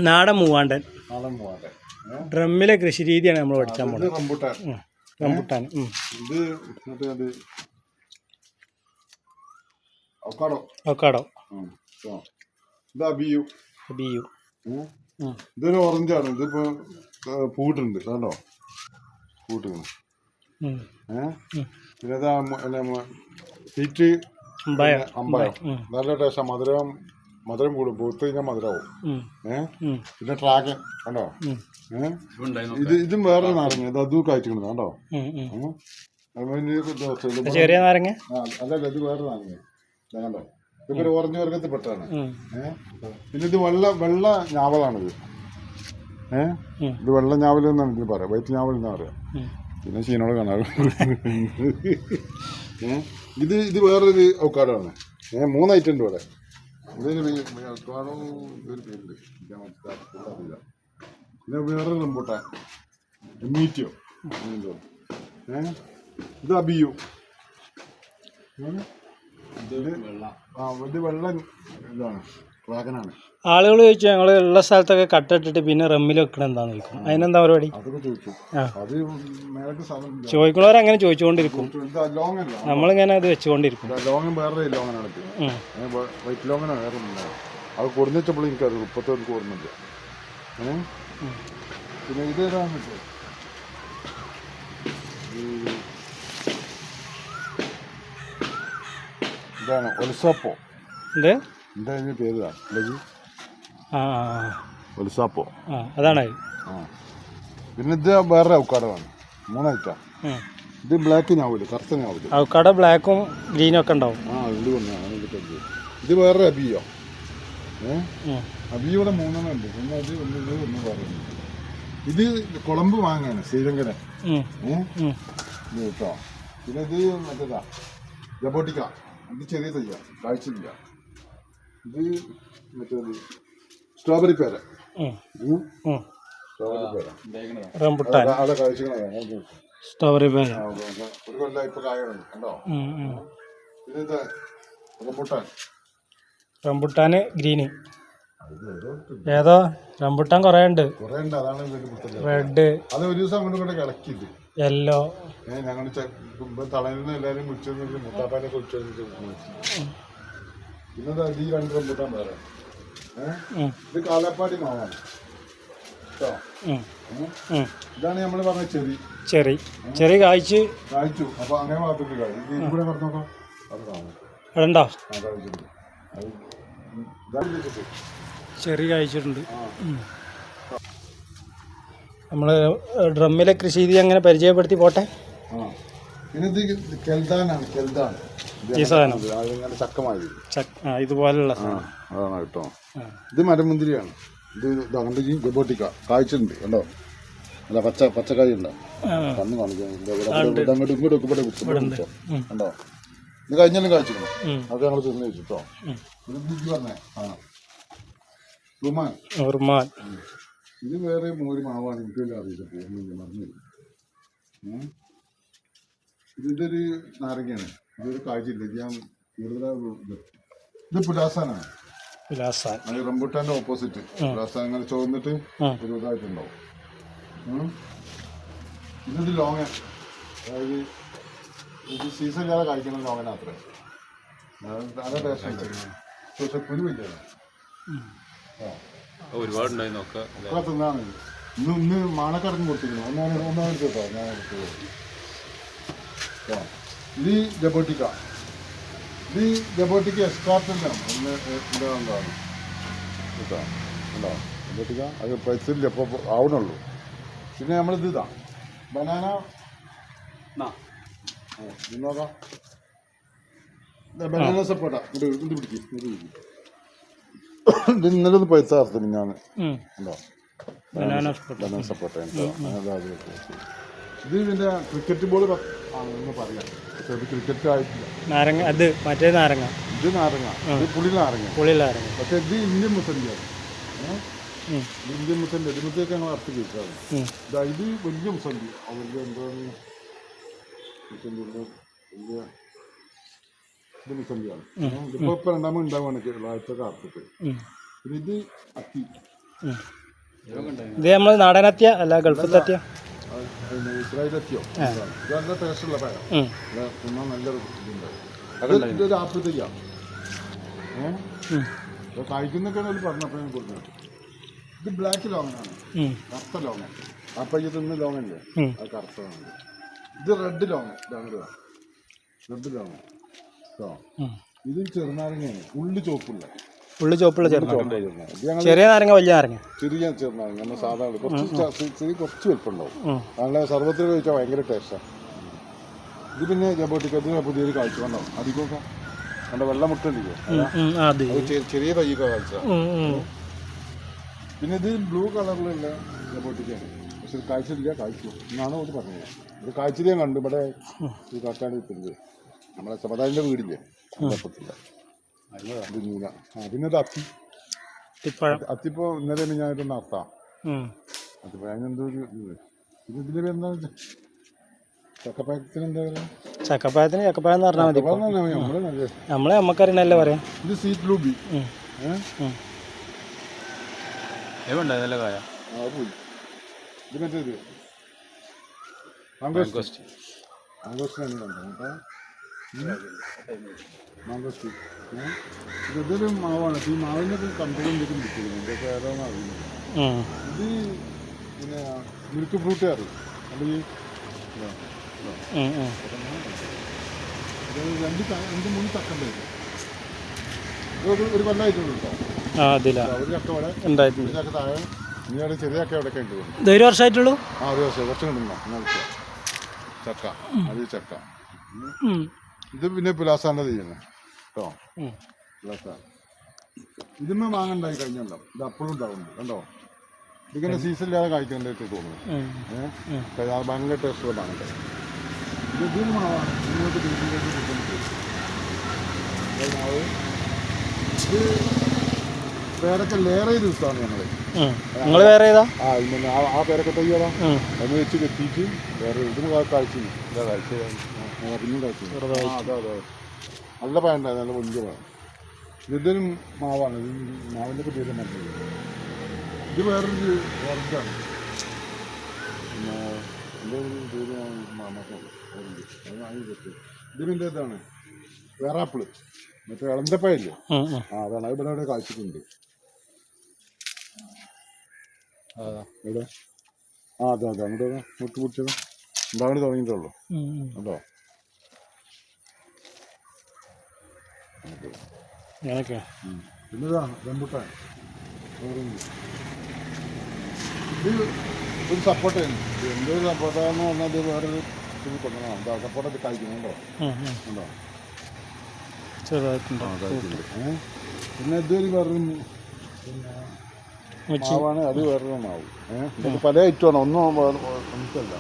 നാടൻ മൂവാണ്ടൻ ഡ്രമ്മിലെ കൃഷി രീതിയാണ് നമ്മൾ പഠിച്ചാൽ പോകുന്നത്. റംബുട്ടാൻ അവക്കാഡോ ഇതൊരു ഓറഞ്ചാണ്. ഇതിപ്പോ പൂട്ടുണ്ട് കണ്ടോ, പൂട്ടുണ്ട്. പിന്നെ പീറ്റ് അമ്പായം നല്ല ടേസ്റ്റാ. മധുരം കൂടും, പൂത്ത് കഴിഞ്ഞാൽ മധുരമാവും. പിന്നെ ഡ്രാഗൺ കണ്ടോ. ഇതും വേറെ നാരങ്ങ, ഇത് അതും കായ്ച്ചിട്ടുണ്ട് കണ്ടോ. ചെറിയ നാരങ്ങ അല്ലല്ല, ഇത് വേറെ നാരങ്ങ കണ്ടോ. ഇതൊക്കെ ഓറഞ്ച് വർഗത്തിൽ പെട്ടാണ്. പിന്നെ ഇത് വെള്ള ഞാവലാണിത്. ഇത് വെള്ള ഞാവൽ എന്നാണ് ഇതിന് പറയാം, വൈറ്റ് ഞാവൽ എന്നാ പറയാം. പിന്നെ ചീനോട് കാണാറ്. ഇത് വേറൊരു അവക്കാഡോ ആണ്. 3 ഐറ്റം ഉണ്ട് ഇവിടെ. ഇതൊരു അവക്കാഡോ ഇതൊരു പേരുണ്ട്, പിന്നെ വേറെ റംബൂട്ടാൻ മീറ്റിയോ. ഇത് അബിയു. ഇത് വെള്ള ഇതാണ്, ഡ്രാഗനാണ്. ആളുകൾ ചോദിച്ചു ഞങ്ങൾ ഉള്ള സ്ഥലത്തൊക്കെ കട്ടിട്ടിട്ട് പിന്നെ റമ്മിൽ വെക്കണം എന്താന്ന് ചോദിക്കും. അതിനെന്താ പരിപാടി? ചോദിക്കുന്നവർ അങ്ങനെ ചോദിച്ചുകൊണ്ടിരിക്കും, നമ്മളിങ്ങനെ അത് വെച്ചുകൊണ്ടിരിക്കും. അത് കൊടുന്നിട്ടപ്പോൾ എനിക്കറിയാം, ഇപ്പോഴത്തെ എനിക്ക് ഓർമ്മയില്ല. പിന്നെ ഇത് ഏതാണ് ഇതാണ് ഒലിസാപ്പോ. എന്താ ഇതിന്റെ പേര്? ഒലിസാപ്പോ അതാണ്. പിന്നെ ഇത് വേറെ അവക്കാഡോ ആണ്, 3 ഐറ്റം. ഇത് ബ്ലാക്ക് ഞാവൂല്, കറുത്ത ഞാവൂല്. അവക്കാഡോ ബ്ലാക്കും ഗ്രീനും ഒക്കെ ഉണ്ടാവും. ഇത് വേറെ അബിയോ. അബിയോടെ 3 ഉണ്ട്. പിന്നെ അത് ഒന്ന് പറയുന്നത് ഇത് കുളമ്പ് വാങ്ങാണ്, ശ്രീലങ്കനെ കേട്ടോ. പിന്നെ ഇത് മറ്റേതാ ജബോട്ടിക്ക. ഇത് ചെറിയ തയ്യ, കാഴ്ചയില്ല. ഇത് മറ്റേത് സ്ട്രോബെറി പേര. സ്ട്രോബെറി പേര ഒരു കൊല്ലം ഇപ്പൊ കായുണ്ട് കണ്ടോ. പിന്നെ ഇത് റംബുട്ടാന് ഗ്രീന്. ഏതോ റംബുട്ടാൻ കൊറേ ഉണ്ട്. അതാണ് റെഡ്. അത് ഒരു ദിവസം അങ്ങോട്ട് കൂടെ കിടക്കില്ല. യെല്ലോ. ഞങ്ങൾ തളയുന്ന എല്ലാവരും കുടിച്ചു, മുത്താപ്പാനെ കുടിച്ചു. പിന്നെ ഈ 2 റംബുട്ടാൻ വേറെ. ഇത് കാലാപ്പാടി മാവാണ് കേട്ടോ. ഇതാണ് നമ്മൾ പറഞ്ഞ ചെറി കായ്ച്ചു. അപ്പൊ അങ്ങനെ ഭാഗത്തേക്ക് കായ്ച്ചു. ഇവിടെ കടന്നോക്കാം, അത് കാണാം. അതുണ്ടോ? ചെറി കായ്ച്ചിട്ടുണ്ട്. നമ്മള് ഡ്രമ്മിലെ കൃഷി രീതി അങ്ങനെ പരിചയപ്പെടുത്തി പോട്ടെ. പിന്നെ ഇത് കെൽദാനാണ്. ഈ സാധനം ഇതുപോലുള്ള അതാണ് കേട്ടോ. ഇത് മരമുന്തിരിയാണ്. ഇത് കണ്ട് ജബോട്ടിക്ക കായ്ച്ചിട്ടുണ്ട് കണ്ടോ. അല്ല പച്ചക്കായ ഉണ്ടോ, കണ്ണ് കാണിക്കാം. ഇങ്ങോട്ട് കണ്ടോ. ഇത് കഴിഞ്ഞാലും കായ്ച്ചിരുന്നു, അത് ഞങ്ങൾ തിന്നു വെച്ചിട്ടോ. പറഞ്ഞേ റുമാൻ. ഇത് വേറെ ഒരു മാവാണ്, എനിക്ക് വലിയ അറിയില്ല, മറന്നില്ല. ഇതൊരു നാരങ്ങയാണ്. ഇതൊരു കാഴ്ചയില്ല, ഞാൻ കൂടുതൽ. ഇത് പുലാസാനാണ്. അത് റംബുട്ടാന്റെ ഓപ്പോസിറ്റ്. പുലാസാൻ ഇങ്ങനെ ചോർന്നിട്ട് ഒരു ഇതായിട്ടുണ്ടാവും. ഇത് ലോങ്ങൻ, അതായത് ഇത് സീസൺ ഇല്ലാതെ കഴിക്കണം ലോങ്ങന. അത്ര നല്ല ടേസ്റ്റ്. പക്ഷെ പുലില്ല, ഒരുപാടുണ്ടായി തിന്നാണ്. ഇന്ന് മാണക്കടക്കം കൊടുത്തിരുന്നു. ഒന്നാണ് കേട്ടോ ഞാൻ എടുത്തത്. ഇത് ജബോട്ടിക്ക. ഇത് ജബോട്ടിക്ക എസ്കാർട്ടെല്ലാം ഒന്ന് എന്താണ് കേട്ടോ. ഉണ്ടോ ജബോട്ടിക്ക? അത് പൈസയില്ല, അപ്പോൾ ആവണുള്ളൂ. പിന്നെ നമ്മളിത് ഇതാ ബനാന. നോക്കാം, ബനാന സപ്പോട്ട. ഇത് പിടിക്കും. ഇത് ഇന്നലെ ഒന്ന് പൈസ അർത്ഥം ഞാൻ ഉണ്ടോ. ബനാന സപ്പോട്ട. ഇത് ഇതിന്റെ ക്രിക്കറ്റ് ബോൾ ആണെന്ന് പറയാം. ക്രിക്കറ്റ് ആയിട്ടില്ല. നാരങ്ങ. അത് മറ്റേ നാരങ്ങ. ഇത് നാരങ്ങ. ഇത് പുളി നാരങ്ങ. പക്ഷെ ഇത് ഇന്ത്യൻ മുസലിയാണ്. ഇന്ത്യൻ മുസലി. ഇതിനകത്തേക്ക് ഞങ്ങൾ അർത്ഥം കഴിക്കാറ്. ഇത് വലിയ മുസലി. അവരുടെ എന്താണ് വലിയ ഇത് മുസലിയാണ്. ഇപ്പൊ 2 ഉണ്ടാവുകയാണ് ആഴ്ചക്ക് അർത്ഥത്തിൽ. പിന്നെ ഇത് അത്തി. ഇത് നമ്മൾ നാടനത്തിയ അല്ല ഗൾഫത്തെ അത്തിയ? ഇസ്രായേലെത്തിയോ? ഇത് നല്ല ടേസ്റ്റുള്ള പഴം. തിന്നാൻ നല്ലൊരു ഇതുണ്ട്. ഇതൊരു ആപ്പിൾ തയ്യാം. കഴിക്കുന്നൊക്കെ പറഞ്ഞപ്പോൾ ഞാൻ കൊടുക്കുന്നത്. ഇത് ബ്ലാക്ക് ലോങ്ങനാണ്, കറുത്ത ലോങ്ങൻ. അപ്പം ഇത് തിന്ന് ലോങ്ങല്ലേ, അത് കറുത്ത ലോങ്ങൻ. ഇത് റെഡ് ലോങ്ങൻ, ഇതാണ് റെഡ് ലോങ്ങൻ കേട്ടോ. ഇത് ചെറുനാരങ്ങയാണ്, ഉള്ളി ചോപ്പുള്ള ചെറിയ നാരങ്ങ, വലിയ നാരങ്ങ, ചെറിയ ചെറുനാരങ്ങ. നമ്മൾ സാധാരണ കുറച്ച് വലുപ്പമുണ്ടാവും. നല്ല സർവത്തിൽ കഴിച്ചാൽ ഭയങ്കര ടേസ്റ്റാണ്. ഇത് പിന്നെ ജബോട്ടിക്കത്തിന് പുതിയൊരു കാഴ്ച ഉണ്ടാവും. അധികമൊക്കെ നമ്മുടെ വെള്ളം മുട്ടുണ്ടില്ലേ, അത് ചെറിയ തയ്യൊക്കെ കാഴ്ച. പിന്നെ ഇത് ബ്ലൂ കളറിലുള്ള ജബോട്ടിക്കാണ്, പക്ഷെ ഇത് കാഴ്ചയില്ല, കാഴ്ച എന്നാണ് അവർ പറഞ്ഞത്. ഇത് കാഴ്ചയിൽ ഞാൻ കണ്ടു. ഇവിടെ ഈ കാട്ടാടി കിട്ടുന്നത് നമ്മളെ സമുദായത്തിൻ്റെ വീടില്ലേ, അപ്പത്തില്ല. ഇത് നീല. പിന്നെ ഇത് അത്തിപ്പോ ഇന്നലെ ഞാനിട്ടൊന്ന് അത്താം. അത്തിപ്പോ അതിനെന്തോ ഒരു ഇത് ഇതിൻ്റെ പേരെന്താ, ചക്കപ്പായത്തിന് എന്താ പറയുക? ചക്കപ്പായത്തിന് ചക്കപ്പായം എന്ന് പറഞ്ഞാൽ മതി. നമ്മളെ അമ്മക്കറിയണല്ലേ പറയാം. ഇത് സീറ്റ് ലൂബി. നല്ല കായ. പോയി. ഇത് മറ്റേത് മാങ്കോസ്റ്റി. മാങ്കോസ്റ്റി ഇതൊരു മാവാണ്. ഈ മാവിൻ്റെ കമ്പനി കിട്ടുന്നത് ഇതൊക്കെ ഏതാണെന്ന് അറിയുന്നത്. ഇത് പിന്നെ മിൽക്ക് ഫ്രൂട്ട് കറി. രണ്ട് മൂന്ന് ചക്കണ്ട്. ഒരു കൊല്ലമായിട്ടുള്ളൂ കേട്ടോ. ഒരു ചക്ക ഇവിടെ ഉണ്ടായിട്ടുണ്ട്. ചക്ക താഴെ ഇനി അവിടെ ചെറിയ ചക്ക എവിടെയൊക്കെ ഉണ്ട്. ഇത് ഒരു വർഷമായിട്ടുള്ളൂ. ഒരു വർഷം കുറച്ച് കണ്ടുണ്ടോ ചക്ക. അത് ചക്ക. ഇത് പിന്നെ പുലാസാൻ്റെ ചെയ്യുന്നത് കേട്ടോ. പുലാസാൻ ഇതിന്മേ വാങ്ങണ്ടായി കഴിഞ്ഞല്ലോ. ഇത് അപ്പോഴും ഉണ്ടാവുന്നുണ്ട് കണ്ടോ. ഇതിങ്ങനെ സീസണില്ലാതെ കഴിക്കേണ്ടതായിട്ട് തോന്നുന്നു. ഭയങ്കര ടേസ്റ്റുള്ള വാങ്ങട്ടെ. ഇതിന് മാവാണ്. ഇങ്ങോട്ട് ബീച്ചിലേക്ക് മാവ്. ഇത് പേരൊക്കെ ലെയർ ചെയ്ത ദിവസമാണ് ഞങ്ങൾ. വേറെ ഏതാ? ആ പേരൊക്കെ തയ്യാറാ അതിന് വെച്ച് കെട്ടിയിട്ട് വേറെ ഇതിന് കാഴ്ച ഇതാ കാഴ്ച. പിന്നെയും കാഴ്ച. അതെ നല്ല പഴമുണ്ടായിരുന്നു, നല്ല വലിയ പഴം. ഇതൊരു മാവാണ്. മാവിൻ്റെ ഒക്കെ പേര് നല്ലത്. ഇത് വേറൊരു ഓറഞ്ചാണ്. പിന്നെ എൻ്റെ ഒരു പേര് മാമക്ക ഓറഞ്ച്, അത് വാങ്ങി പറ്റും. ഇതിൻ്റെ ഇതാണ് വേറാപ്പിള്, മറ്റേ ഇളന്തപ്പഴല്ലേ, അതാണ്. അത് ഇവിടെ കാഴ്ചക്കുണ്ട്. എവിടെ? അതെ അങ്ങോട്ട് മുട്ട് പിടിച്ചത് ഉണ്ടാവേണ്ടി തുടങ്ങിയിട്ടുള്ളൂ കേട്ടോ. പിന്നെതാ റംബുട്ടാൻ. ഇത് ഒരു സപ്പോർട്ടാണ്. എന്തൊരു സപ്പോർട്ടാന്ന് പറഞ്ഞാൽ ഇത് വേറൊരു കൊണ്ടുവന്നതാണ്. സപ്പോർട്ടൊക്കെ കഴിക്കുന്നുണ്ടോ ഉണ്ടോ? പിന്നെ ഇതൊരു വേറൊരു മാവാണ്. അത് വേറൊരു മാവ്. ഇതൊക്കെ പല ഐറ്റമാണ്. ഒന്നും ഒന്നിച്ചല്ല.